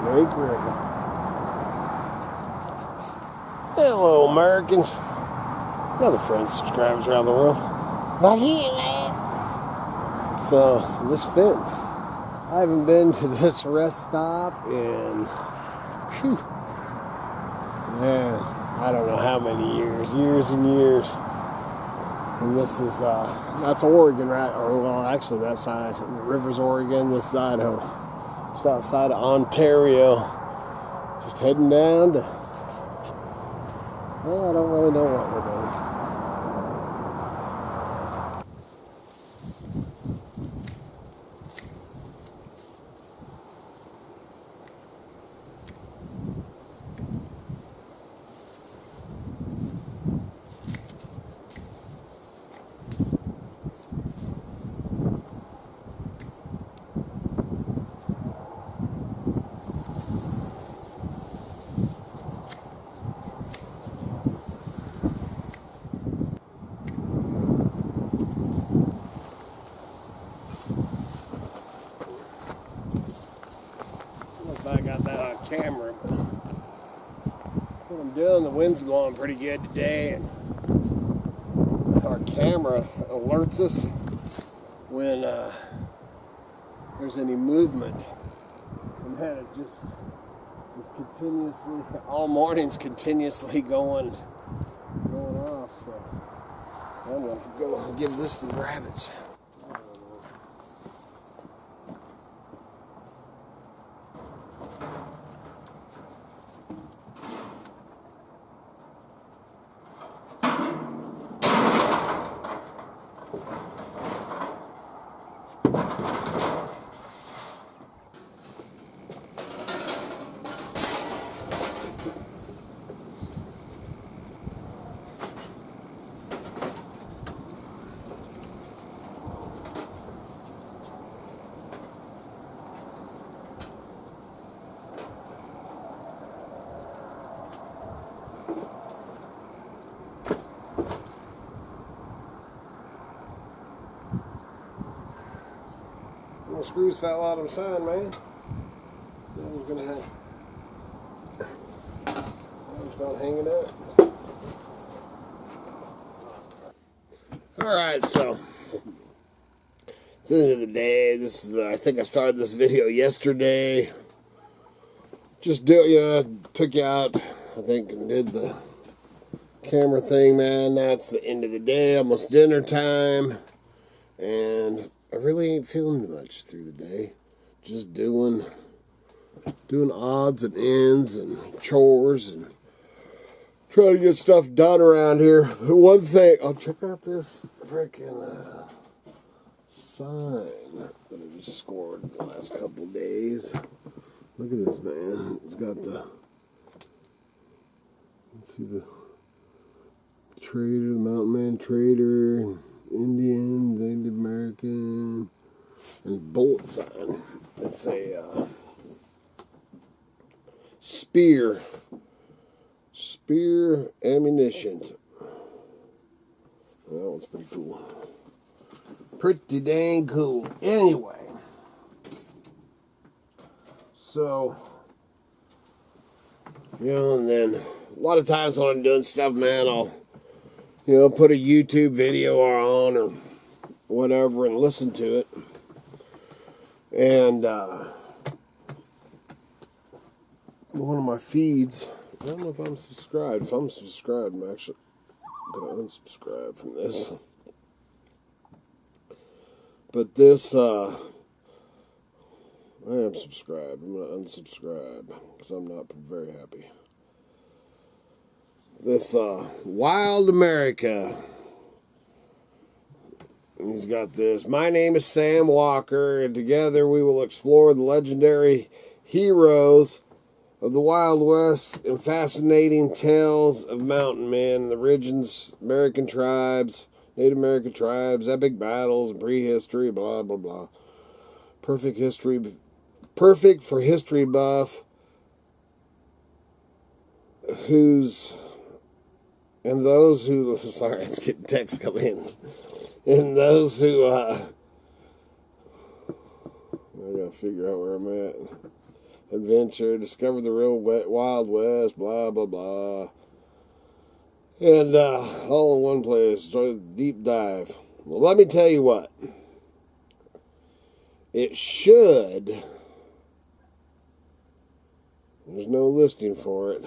Snake River. Hello, Americans. Other friends, subscribers around the world. Not here, man. So, this fence. I haven't been to this rest stop in, man, I don't know how many years and years. And this is, that's Oregon, right? Or, well, actually, that side, the river's Oregon, this is Idaho. Just outside of Ontario. Just heading down to, well, I don't really know what we're doing. I got that on camera. What I'm doing, the wind's blowing pretty good today, and our camera alerts us when there's any movement. And man, it just is continuously, all morning's continuously going off. So I'm gonna go give this to the rabbits. The screws fell out of the sign, man. So I'm gonna have. I'm just about hanging up. Alright, so it's the end of the day. This is I think I started this video yesterday. Just took you out, I think, and did the camera thing, man. Now it's the end of the day, almost dinner time, and I really ain't feeling much through the day. Just doing odds and ends and chores and trying to get stuff done around here. One thing, I'll check out this freaking sign that I just scored the last couple of days. Look at this, man. It's got the, let's see, the trader, the mountainman trader, Indian, Native American, and bullet sign. It's a spear ammunition. That one's pretty cool. Pretty dang cool. Anyway, so, and then a lot of times when I'm doing stuff, man, I'll put a YouTube video on or whatever and listen to it. And one of my feeds, I don't know if I'm subscribed. If I'm subscribed, I'm actually going to unsubscribe from this. But this, I am subscribed. I'm going to unsubscribe because I'm not very happy. This Wild America. And he's got this. My name is Sam Walker, and together we will explore the legendary heroes of the Wild West and fascinating tales of mountain men, the region's American tribes, Native American tribes, epic battles, and prehistory, blah, blah, blah. Perfect for history buff and those who, sorry, it's getting text coming in. And those who, I gotta figure out where I'm at. adventure, discover the real Wild West, blah, blah, blah. And all in one place, deep dive. Well, let me tell you what. It should, there's no listing for it,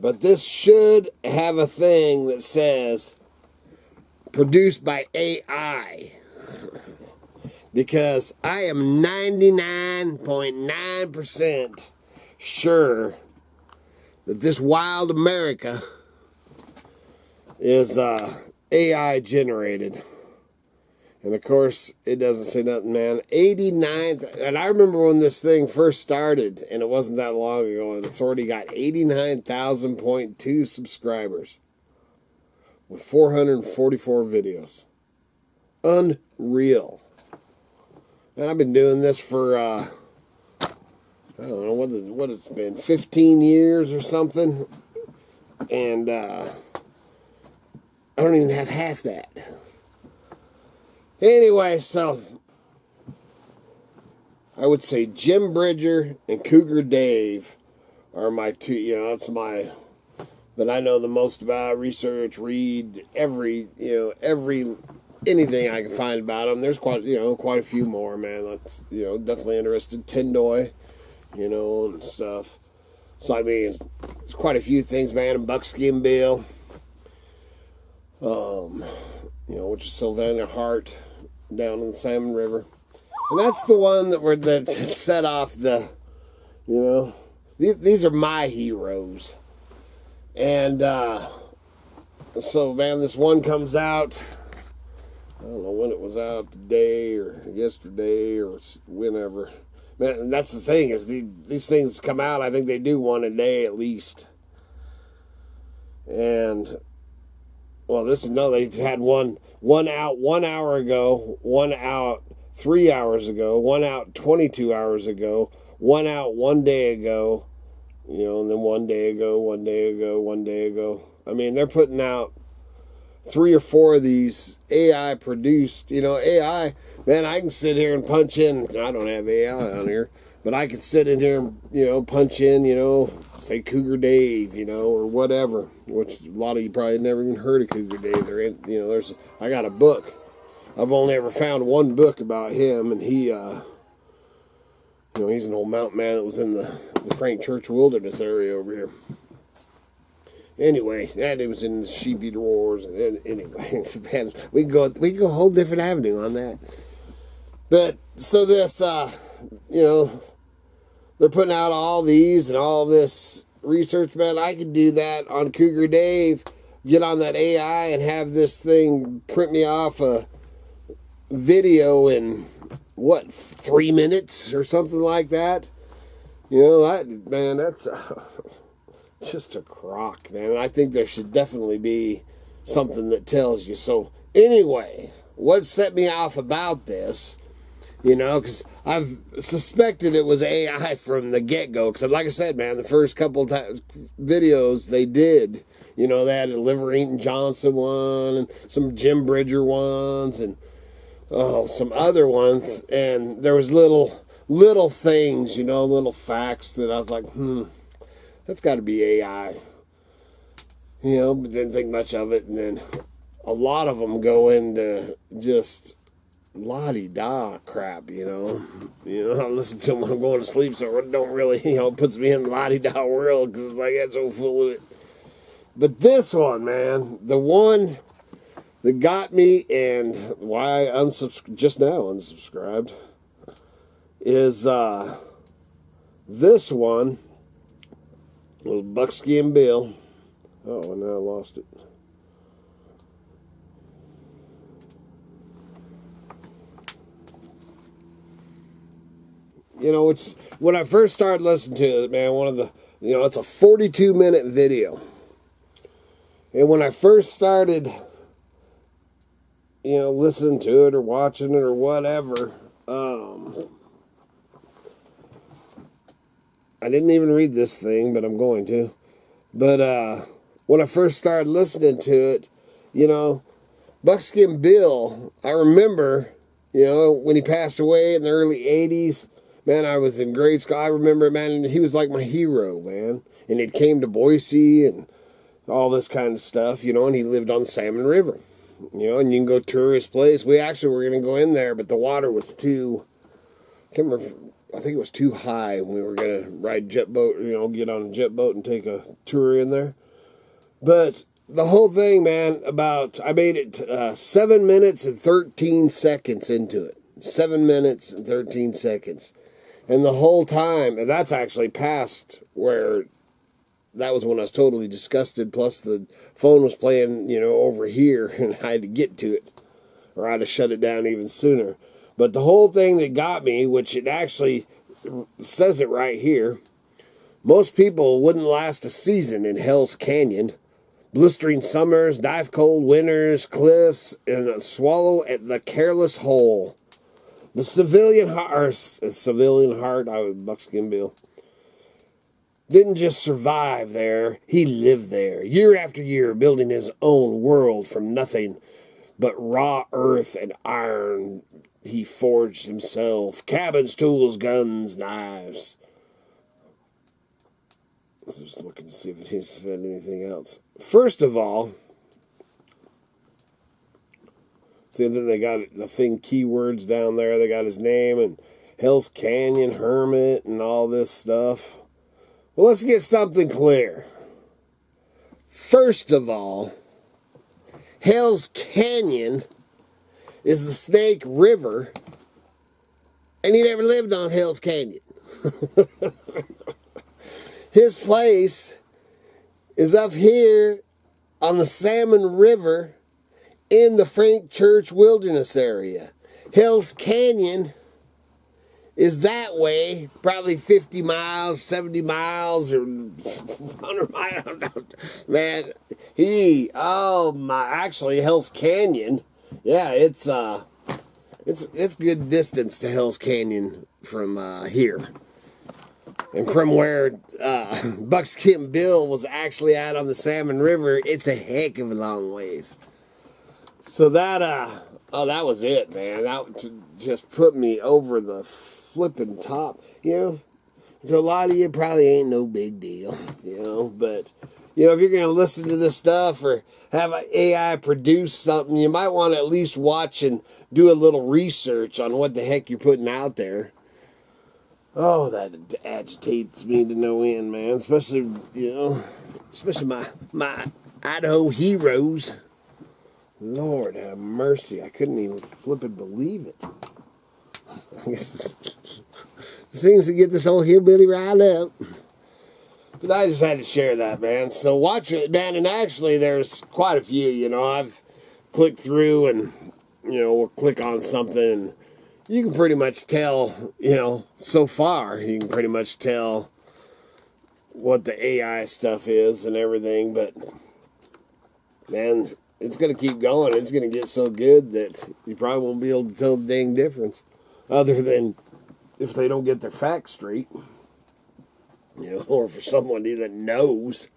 but this should have a thing that says produced by AI. Because I am 99.9% sure that this wild America is AI generated. And of course, it doesn't say nothing, man. 89, and I remember when this thing first started, and it wasn't that long ago, and it's already got 89,000.2 subscribers with 444 videos. Unreal. And I've been doing this for, I don't know what it's been, 15 years or something. And I don't even have half that. Anyway, so I would say Jim Bridger and Cougar Dave are my two, it's my, that I know the most about, research, read, anything I can find about them. There's quite a few more, man. That's, definitely interested. Tendoy, and stuff. So, I mean, there's quite a few things, man. And Buckskin Bill, which is Sylvania Hart down in the Salmon River. And that's the one that set off the, these are my heroes. And, so, man, this one comes out, I don't know when it was out, today or yesterday or whenever. Man, that's the thing, is these things come out, I think they do one a day at least. And, well, they had one out 1 hour ago, one out 3 hours ago, one out 22 hours ago, one out 1 day ago, and then 1 day ago, 1 day ago, 1 day ago. I mean, they're putting out 3 or 4 of these AI produced, AI, man, I can sit here and punch in, I don't have AI on here, but I can sit in here and, punch in, say Cougar Dave, or whatever, which a lot of you probably never even heard of Cougar Dave. I got a book. I've only ever found one book about him, and he, he's an old mountain man that was in the Frank Church Wilderness area over here. Anyway, that it was in the sheep eater wars. And anyway, we can go a whole different avenue on that. But so this, they're putting out all these and all this research, man. I could do that on Cougar Dave, get on that AI and have this thing print me off a video in 3 minutes or something like that. That's just a crock, man. And I think there should definitely be something that tells you. So anyway, what set me off about this, because I've suspected it was AI from the get-go. Because like I said, man, the first couple of videos they did, they had a Liver Eaton Johnson one and some Jim Bridger ones and some other ones. And there was little things, little facts that I was like, that's got to be AI. But didn't think much of it. And then a lot of them go into just la-di-da crap, I listen to them when I'm going to sleep, so it don't really, it puts me in the la-di-da world because it's like, it's so full of it. But this one, man, the one that got me and why I just now unsubscribed is this one was Buckskin Bill. Oh, and now I lost it. It's when I first started listening to it, man, one of the, it's a 42-minute video. And when I first started, listening to it or watching it or whatever, I didn't even read this thing, but I'm going to. But when I first started listening to it, Buckskin Bill, I remember, when he passed away in the early 80s, man, I was in grade school. I remember, man, he was like my hero, man. And he came to Boise and all this kind of stuff, you know, and he lived on the Salmon River, you know, and you can go tour his place. We actually were going to go in there, but the water was too, I can't remember, I think it was too high. We were going to ride jet boat, you know, get on a jet boat and take a tour in there. But the whole thing, man, I made it 7 minutes and 13 seconds into it. 7 minutes and 13 seconds. And the whole time, and that's actually past where, that was when I was totally disgusted, plus the phone was playing, you know, over here, and I had to get to it, or I'd have shut it down even sooner. But the whole thing that got me, which it actually says it right here, most people wouldn't last a season in Hell's Canyon. Blistering summers, dive cold winters, cliffs, and a swallow at the careless hole. The civilian heart, I was Buckskin Bill, didn't just survive there, he lived there, year after year, building his own world from nothing but raw earth and iron. He forged himself, cabins, tools, guns, knives. I was just looking to see if he said anything else. First of all, see, then they got the thing, keywords down there. They got his name and Hell's Canyon Hermit and all this stuff. Well, let's get something clear. First of all, Hell's Canyon is the Snake River, and he never lived on Hell's Canyon. His place is up here on the Salmon River in the Frank Church Wilderness area. Hell's Canyon is that way, probably 50 miles, 70 miles, or 100 miles. Man, actually, Hell's Canyon, yeah, it's good distance to Hell's Canyon from here. And from where Buckskin Bill was actually out on the Salmon River, it's a heck of a long ways. So that was it, man. That just put me over the flipping top, you know. To a lot of you, probably ain't no big deal, you know. But, you know, if you're going to listen to this stuff or have an AI produce something, you might want to at least watch and do a little research on what the heck you're putting out there. Oh, that agitates me to no end, man. Especially, you know, my Idaho heroes. Lord have mercy. I couldn't even flippin' believe it. I guess the things that get this old hillbilly riled up. But I just had to share that, man. So watch it, man. And actually, there's quite a few, you know. I've clicked through and, you know, we'll click on something and you can pretty much tell, you know, so far, you can pretty much tell what the AI stuff is and everything, but, man, it's going to keep going. It's going to get so good that you probably won't be able to tell the dang difference, other than if they don't get their facts straight, you know, or for somebody that knows,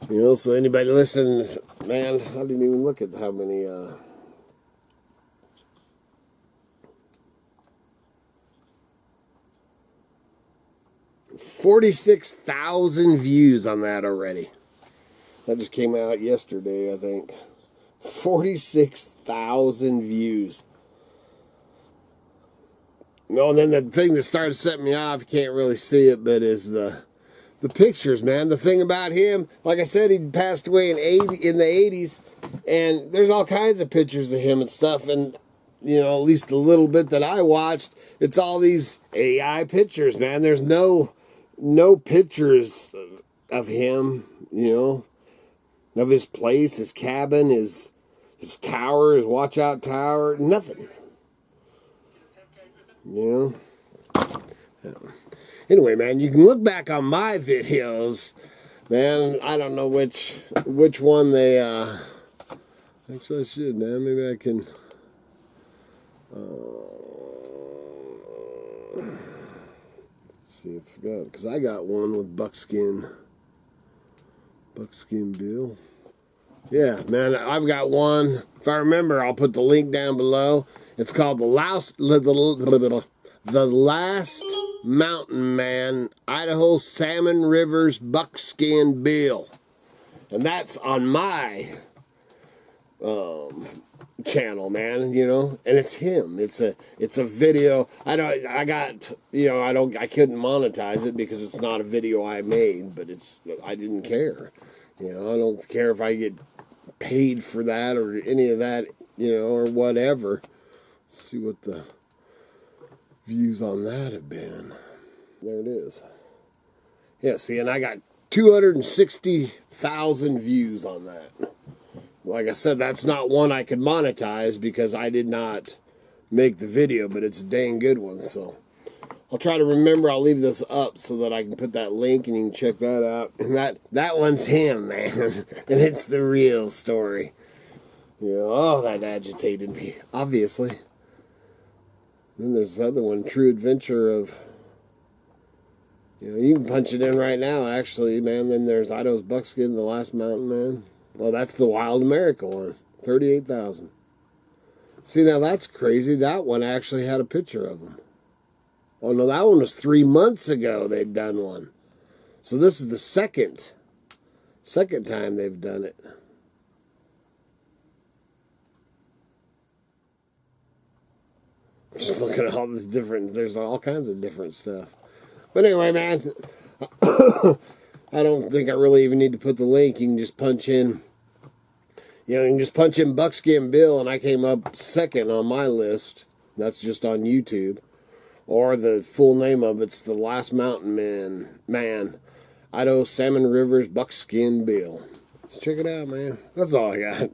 you know. So anybody listening, man, I didn't even look at how many, 46,000 views on that already. That just came out yesterday, I think. 46,000 views. No, and then the thing that started setting me off, you can't really see it, but is the pictures, man. The thing about him, like I said, he passed away in the 80s, and there's all kinds of pictures of him and stuff, and, you know, at least a little bit that I watched, it's all these AI pictures, man. There's no pictures of him, you know, of his place, his cabin, his tower, his watch out tower, nothing. You know? Anyway, man, you can look back on my videos, man. I don't know which one they, actually I should, man. Maybe I can, see, I forgot, because I got one with Buckskin Bill. Yeah, man, I've got the If I remember, I'll put the link down below. It's called the The Last Mountain Man, Idaho Salmon River's Buckskin Bill. And that's on my channel, man, you know, and it's him. It's a video. I couldn't monetize it because it's not a video I made, but I didn't care. You know, I don't care if I get paid for that or any of that, you know, or whatever. Let's see what the views on that have been. There it is. Yeah, see, and I got 260,000 views on that. Like I said, that's not one I could monetize because I did not make the video, but it's a dang good one, so I'll try to remember. I'll leave this up so that I can put that link and you can check that out. And that one's him, man. And it's the real story. You know, oh, that agitated me, obviously. Then there's the other one, True Adventure of... You know, you can punch it in right now, actually, man. Then there's Idaho's Buckskin, The Last Mountain Man. Well, that's the Wild America one. 38,000. See, now that's crazy. That one actually had a picture of him. Oh, no, that one was 3 months ago they'd done one. So this is the second time they've done it. Just looking at all the different, there's all kinds of different stuff. But anyway, man, I don't think I really even need to put the link. You can just punch in, you can just punch in Buckskin Bill, and I came up second on my list. That's just on YouTube. Or the full name of it's The Last Mountain Man, Idaho Salmon River's Buckskin Bill. Let's check it out, man. That's all I got.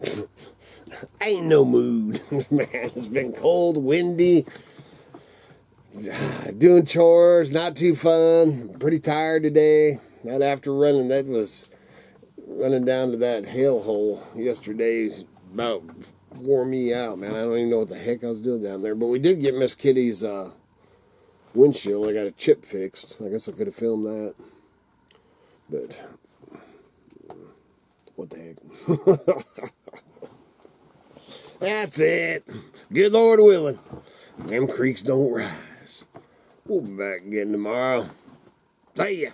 I ain't no mood, man. It's been cold, windy. Doing chores, not too fun. Pretty tired today. Not after running. That was running down to that hellhole yesterday. About wore me out, man. I don't even know what the heck I was doing down there. But we did get Miss Kitty's windshield. I got a chip fixed. I guess I could have filmed that. But what the heck? That's it. Good Lord willing. Them creeks don't rise. We'll be back again tomorrow. See ya.